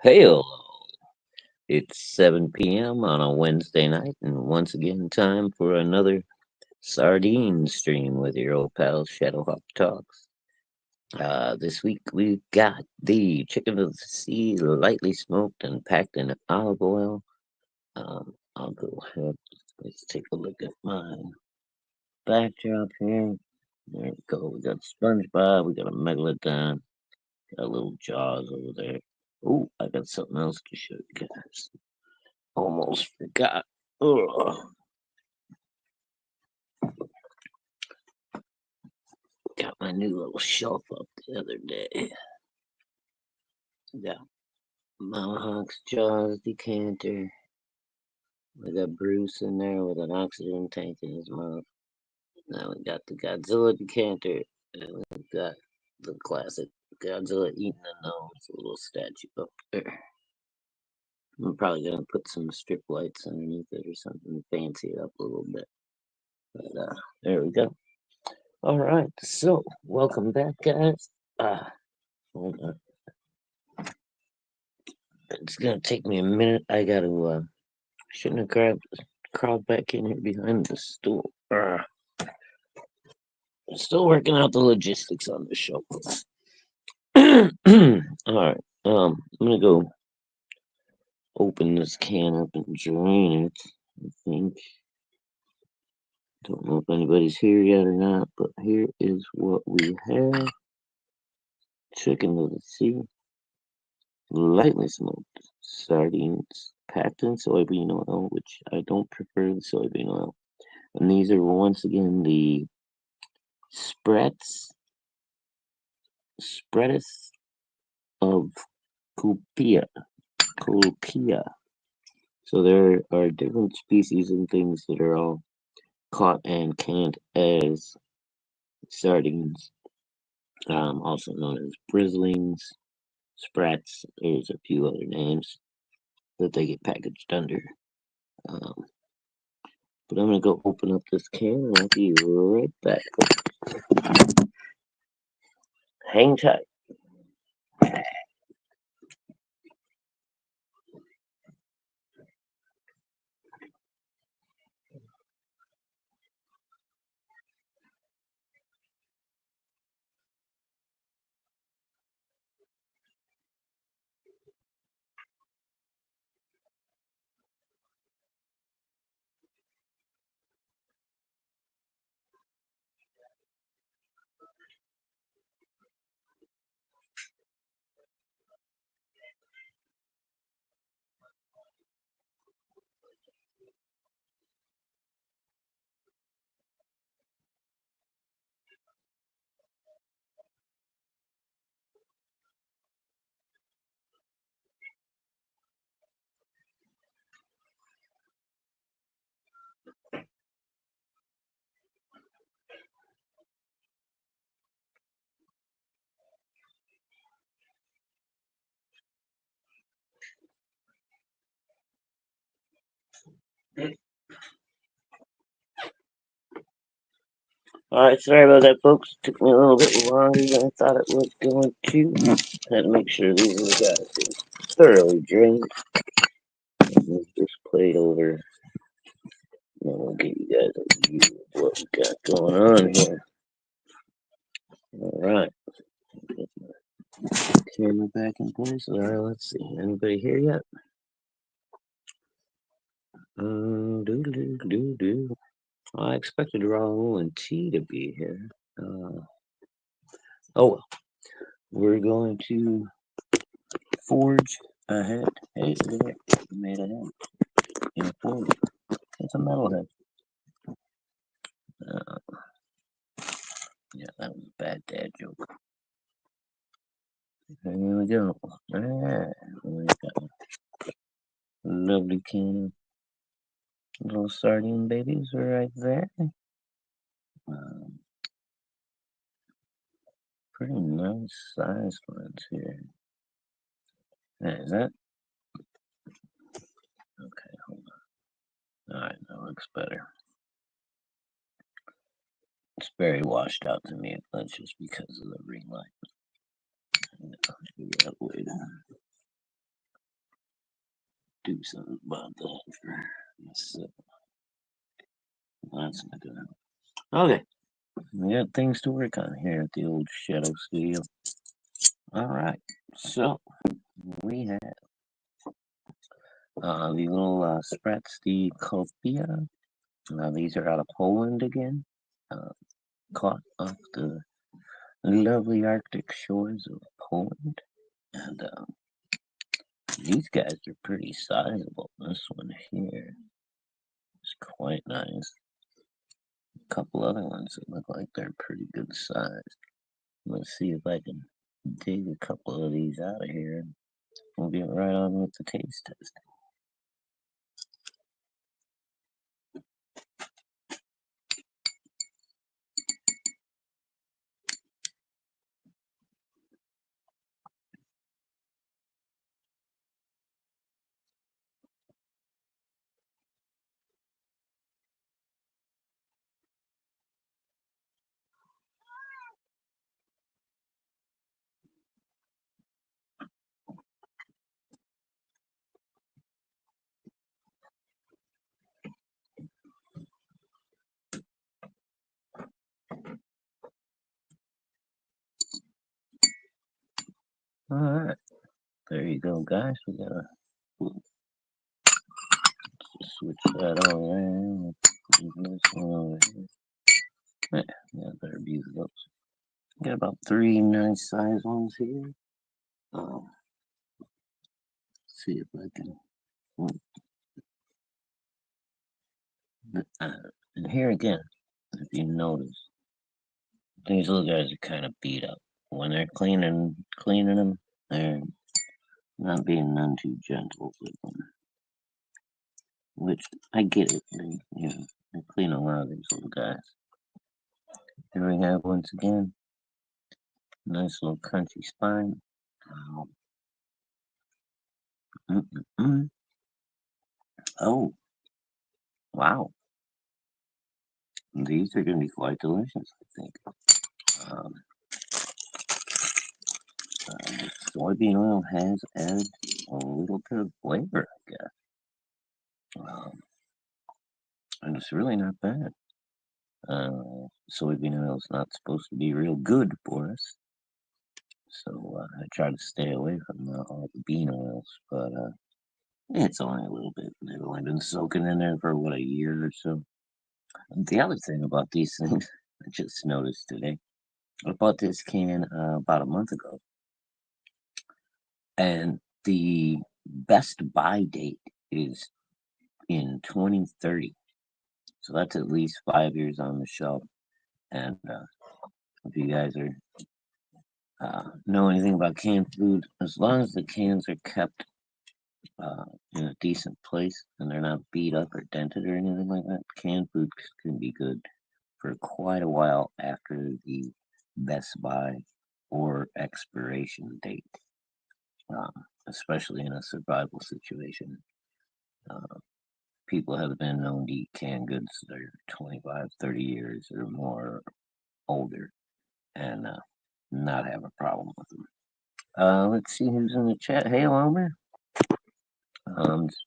Hello. It's 7 p.m. on a Wednesday night, and once again, time for another Sardine stream with your old pal Shadowhawk Talks. This week we've got the chicken of the sea, lightly smoked and packed in olive oil. I'll go ahead. Let's take a look at my backdrop here. There we go. We got SpongeBob. We got a Megalodon. Got a little Jaws over there. Oh, I got something else to show you guys. Almost forgot. Ugh. Got my new little shelf up the other day. Got Mama Hawk's Jaws decanter. We got Bruce in there with an oxygen tank in his mouth. Now we got the Godzilla decanter. And we got the classic Godzilla eating a nose, a little statue up there. I'm probably gonna put some strip lights underneath it or something to fancy it up a little bit. But there we go. All right, so welcome back, guys. Hold on. It's gonna take me a minute. I gotta shouldn't have crawled back in here behind the stool. Still working out the logistics on the show. All right. I'm gonna go open this can up and drain it. I think. Don't know if anybody's here yet or not, but here is what we have. Chicken of the sea, lightly smoked sardines, packed in soybean oil, which I don't prefer the soybean oil. And these are once again the spreadus of Cupia. Cupia. So there are different species and things that are all caught and canned as sardines, also known as brizzlings, sprats. There's a few other names that they get packaged under. Um, but I'm gonna go open up this can and I'll be right back. Hang tight. All right, sorry about that, folks. Took me a little bit longer than I thought it was going to. Had to make sure these guys are thoroughly drained. Move this plate over, and then we'll give you guys a view of what we got going on here. All right, get my camera back in place. All right, let's see. Anybody here yet? Do. I expected Raul and T to be here. Oh well. We're going to forge ahead. Hey, look at that. We made a head. In forward. It's a metal head. Yeah, that was a bad dad joke. Here we go. Alright. We got a lovely can of little sardine babies right there. Um, Pretty nice sized ones here. Is that? Okay, hold on. Alright, that looks better. It's very washed out to me. That's just because of the ring light. I'll figure it out later. do something about that for so that's not gonna help. Okay, we got things to work on here at the old Shadow Studio. All right, so we have the little Sprats the Kopia. These are out of Poland again, uh, caught off the lovely Arctic shores of Poland. And these guys are pretty sizable. This one here is quite nice. A couple other ones that look like they're pretty good size. Let's see if I can dig a couple of these out of here. We'll get right on with the taste test. All right, there you go, guys. We gotta switch that over there. This one over here. Yeah, better use those. Got about 3 nice size ones here. See if I can. And here again, if you notice, these little guys are kind of beat up. When they're cleaning them, they're not being none too gentle with them. Which I get it. They clean a lot of these little guys. Here we have once again, nice little crunchy spine. Oh, wow. These are going to be quite delicious, I think. Um, soybean oil has added a little bit of flavor, I guess. And it's really not bad. Soybean oil is not supposed to be real good for us. So I try to stay away from all the bean oils, but it's only a little bit. They've only been soaking in there for what, a year or so. The other thing about these things, I just noticed today, I bought this can about a month ago, and the best buy date is in 2030. So that's at least 5 years on the shelf. And if you guys know anything about canned food, as long as the cans are kept in a decent place and they're not beat up or dented or anything like that, canned food can be good for quite a while after the best buy or expiration date, especially in a survival situation. People have been known to eat canned goods that are 25, 30 years or more older and not have a problem with them. Let's see who's in the chat. Hey, Homer. It's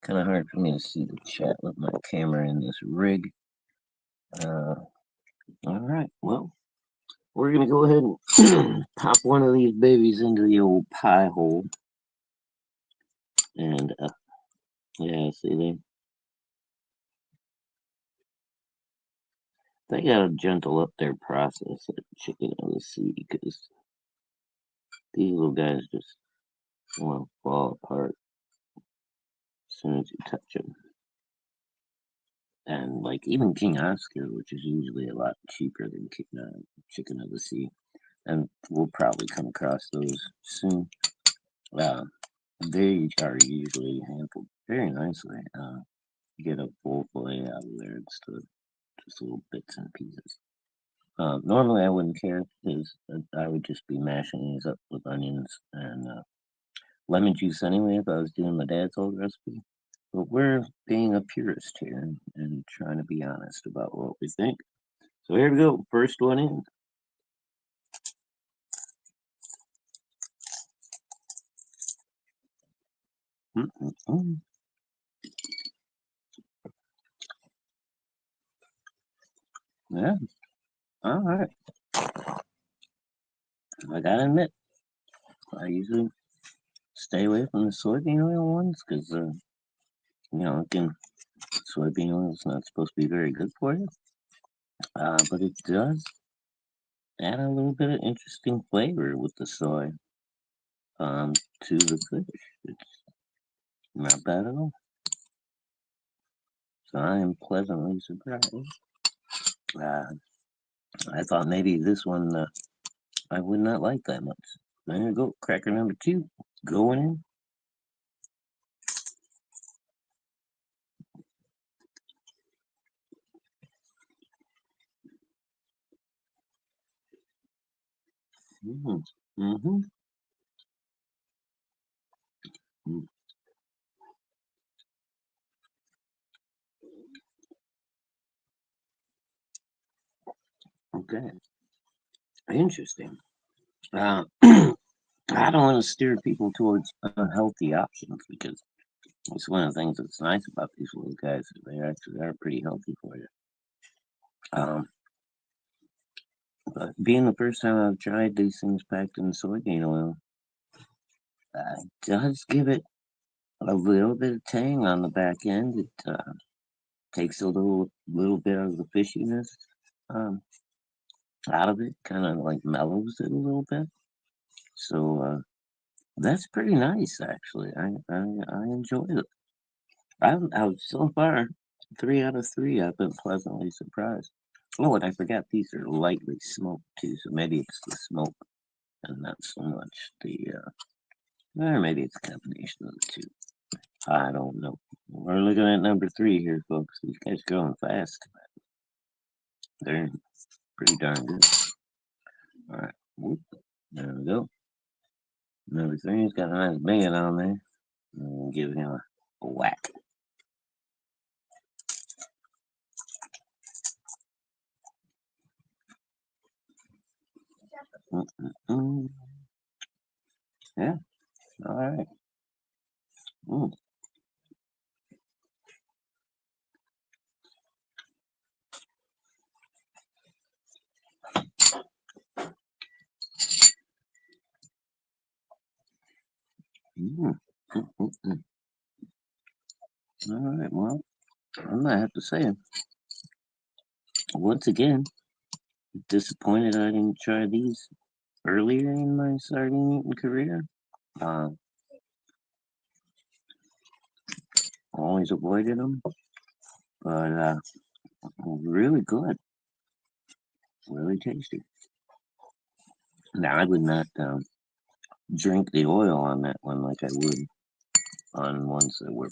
kind of hard for me to see the chat with my camera in this rig. All right, well, we're going to go ahead and pop one of these babies into the old pie hole. And, yeah, see, they got to gentle up their process at Chicken of the Sea because these little guys just want to fall apart as soon as you touch them. And, like, even King Oscar, which is usually a lot cheaper than Chicken of the Sea, and we'll probably come across those soon. They are usually handled very nicely. Get a full fillet out of there instead of just little bits and pieces. Normally, I wouldn't care because I would just be mashing these up with onions and lemon juice anyway if I was doing the dad's old recipe. But we're being a purist here and trying to be honest about what we think. So here we go. First one in. Mm-mm-mm. Yeah, all right. I gotta admit, I usually stay away from the soybean oil ones because, again, soybean oil is not supposed to be very good for you. But it does add a little bit of interesting flavor with the soy um, to the fish. It's not bad at all. So I am pleasantly surprised. Uh, I thought maybe this one I would not like that much. There you go, cracker number two going in. Mm-hmm. Mm-hmm. Mm, okay, interesting. I don't want to steer people towards unhealthy options because it's one of the things that's nice about these little guys. They actually are pretty healthy for you. Um, but being the first time I've tried these things packed in soybean oil, it does give it a little bit of tang on the back end. It takes a little bit of the fishiness um, out of it, kind of like mellows it a little bit. So that's pretty nice, actually. I enjoy it. I was so far 3 out of 3. I've been pleasantly surprised. Oh, and I forgot these are lightly smoked too, so maybe it's the smoke and not so much or maybe it's a combination of the two. I don't know. We're looking at number 3 here, folks. These guys are going fast. They're pretty darn good. All right, whoop. There we go. Number 3's got a nice band on there. Give him a whack. Mm-mm-mm. Yeah, all right. Mm. Mm. Mm-mm-mm. All right, well, I might have to say, once again, disappointed I didn't try these earlier in my sardine eating career. Uh, always avoided them, but really good, really tasty. Now, I would not drink the oil on that one like I would on ones that were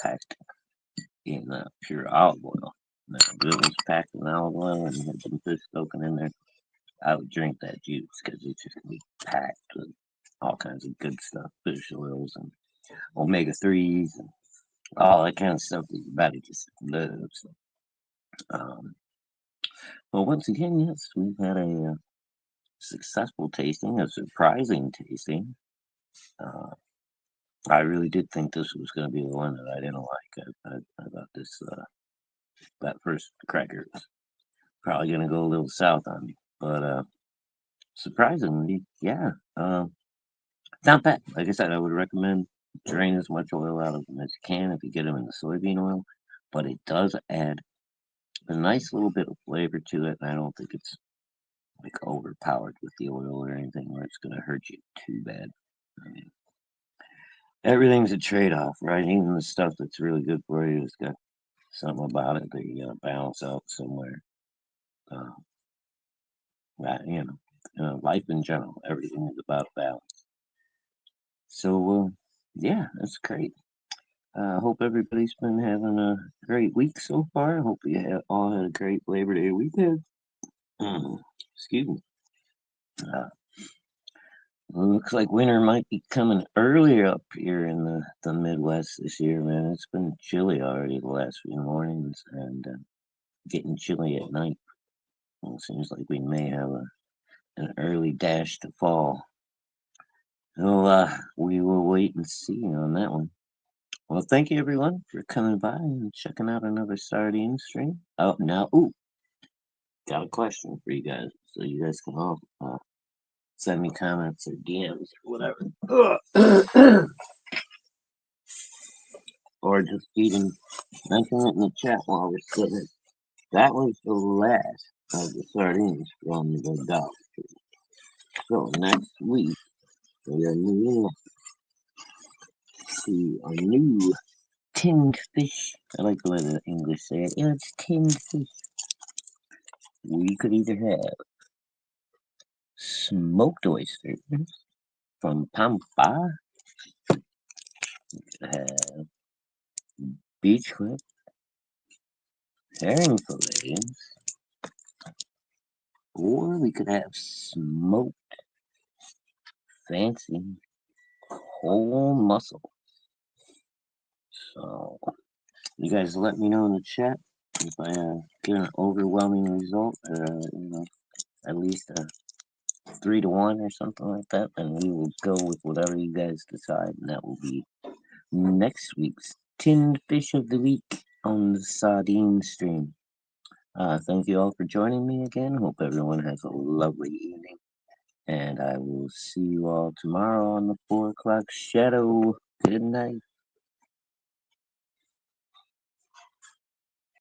packed in pure olive oil. Now, if it was packed in olive oil and had some fish soaking in there, I would drink that juice because it's just gonna be packed with all kinds of good stuff, fish oils and omega threes and all that kind of stuff that your body just loves. Um, but once again, yes, we've had a successful tasting, a surprising tasting. Uh, I really did think this was going to be the one that I didn't like. I thought that first cracker was probably going to go a little south on me, but surprisingly, yeah, not bad. Like I said, I would recommend drain as much oil out of them as you can if you get them in the soybean oil, but it does add a nice little bit of flavor to it, and I don't think it's like overpowered with the oil or anything where it's going to hurt you too bad. I mean, everything's a trade-off, right? Even the stuff that's really good for you has got something about it that you got to balance out somewhere. Uh, life in general, everything is about balance. So, yeah, that's great. I hope everybody's been having a great week so far. I hope you all had a great Labor Day weekend. Excuse me. Uh, Looks like winter might be coming earlier up here in the Midwest this year, man. It's been chilly already the last few mornings and getting chilly at night. Well, it seems like we may have an early dash to fall. So we will wait and see on that one. Well, thank you everyone for coming by and checking out another sardine stream. Oh, now, got a question for you guys, so you guys can all send me comments or DMs or whatever, or just even mention it in the chat while we're sitting. That was the last of the sardines from the Dollar Tree. So next week we are moving to a new tinned fish. I like the way the English say it. Yeah, it's tinned fish. We could either have smoked oysters from Pampa, we could have beach clip, herring fillets, or we could have smoked fancy whole mussel. So you guys let me know in the chat if I get an overwhelming result, or at least a 3-1 or something like that, then we will go with whatever you guys decide, and that will be next week's tinned fish of the week on the sardine stream. Thank you all for joining me again. Hope everyone has a lovely evening, and I will see you all tomorrow on the 4 o'clock shadow. Good night.